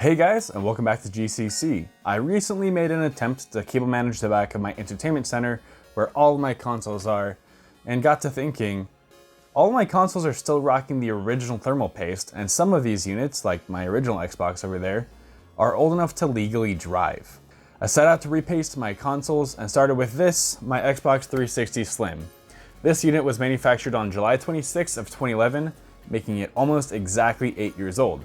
Hey guys, and welcome back to GCC. I recently made an attempt to cable manage the back of my entertainment center where all of my consoles are, and got to thinking, all of my consoles are still rocking the original thermal paste, and some of these units, like my original Xbox over there, are old enough to legally drive. I set out to repaste my consoles and started with this, my Xbox 360 Slim. This unit was manufactured on July 26th of 2011, making it almost exactly 8 years old.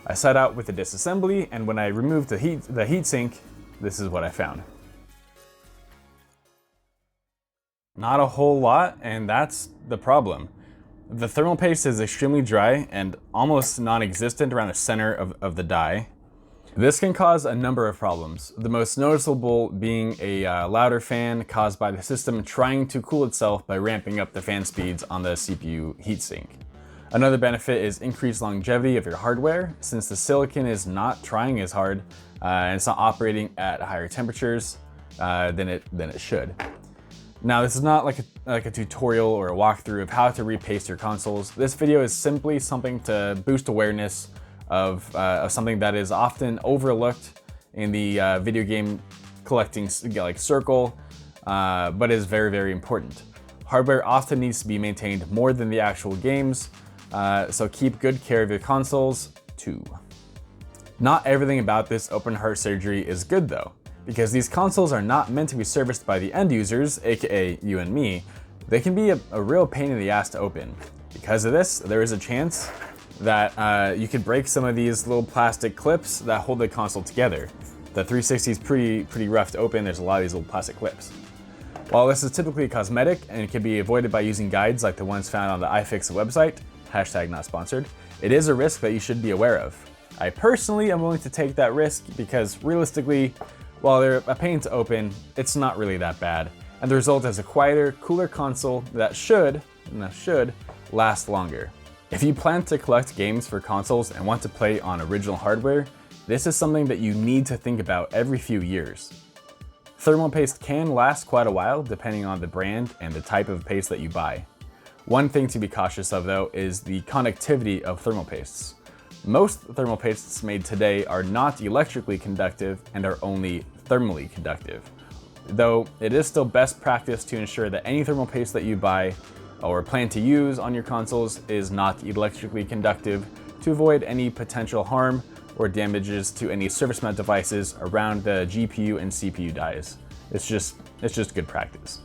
I set out with the disassembly, and when I removed the heatsink, this is what I found. Not a whole lot, and that's the problem. The thermal paste is extremely dry and almost non-existent around the center of the die. This can cause a number of problems, the most noticeable being a louder fan caused by the system trying to cool itself by ramping up the fan speeds on the CPU heatsink. Another benefit is increased longevity of your hardware, since the silicon is not trying as hard and it's not operating at higher temperatures than it should. Now, this is not like a tutorial or a walkthrough of how to repaste your consoles. This video is simply something to boost awareness of something that is often overlooked in the video game collecting circle, but is very, very important. Hardware often needs to be maintained more than the actual games, so keep good care of your consoles too. Not everything about this open heart surgery is good though, because these consoles are not meant to be serviced by the end users, aka you and me. They can be a real pain in the ass to open. Because of this, there is a chance that you could break some of these little plastic clips that hold the console together. The 360 is pretty rough to open. There's a lot of these little plastic clips. While this is typically cosmetic and it can be avoided by using guides like the ones found on the iFixit website, hashtag not sponsored, it is a risk that you should be aware of. I personally am willing to take that risk because realistically, while they're a pain to open, it's not really that bad. And the result is a quieter, cooler console that should last longer. If you plan to collect games for consoles and want to play on original hardware, this is something that you need to think about every few years. Thermal paste can last quite a while depending on the brand and the type of paste that you buy. One thing to be cautious of though is the conductivity of thermal pastes. Most thermal pastes made today are not electrically conductive and are only thermally conductive. Though it is still best practice to ensure that any thermal paste that you buy or plan to use on your consoles is not electrically conductive to avoid any potential harm or damages to any surface mount devices around the GPU and CPU dies. It's just good practice.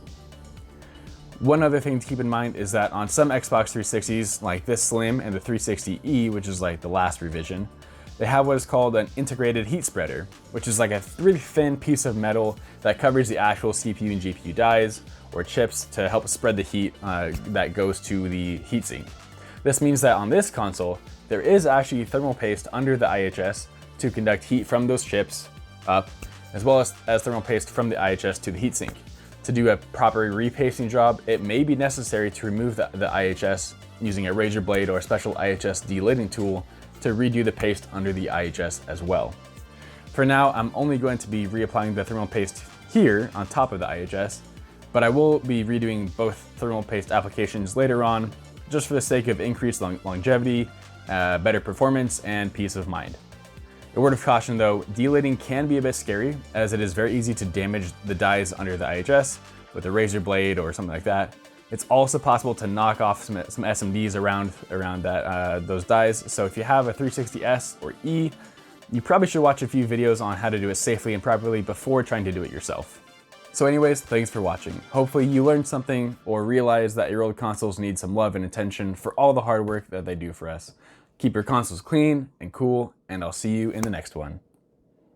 One other thing to keep in mind is that on some Xbox 360s, like this Slim and the 360E, which is like the last revision, they have what is called an integrated heat spreader, which is like a really thin piece of metal that covers the actual CPU and GPU dies or chips to help spread the heat that goes to the heatsink. This means that on this console, there is actually thermal paste under the IHS to conduct heat from those chips up, as well as thermal paste from the IHS to the heatsink. To do a proper repasting job, it may be necessary to remove the IHS using a razor blade or a special IHS delidding tool to redo the paste under the IHS as well. For now, I'm only going to be reapplying the thermal paste here on top of the IHS, but I will be redoing both thermal paste applications later on, just for the sake of increased longevity, better performance, and peace of mind. A word of caution though, delidding can be a bit scary, as it is very easy to damage the dies under the IHS with a razor blade or something like that. It's also possible to knock off some SMDs around those dies, so if you have a 360S or E, you probably should watch a few videos on how to do it safely and properly before trying to do it yourself. So anyways, thanks for watching. Hopefully you learned something or realized that your old consoles need some love and attention for all the hard work that they do for us. Keep your consoles clean and cool, and I'll see you in the next one.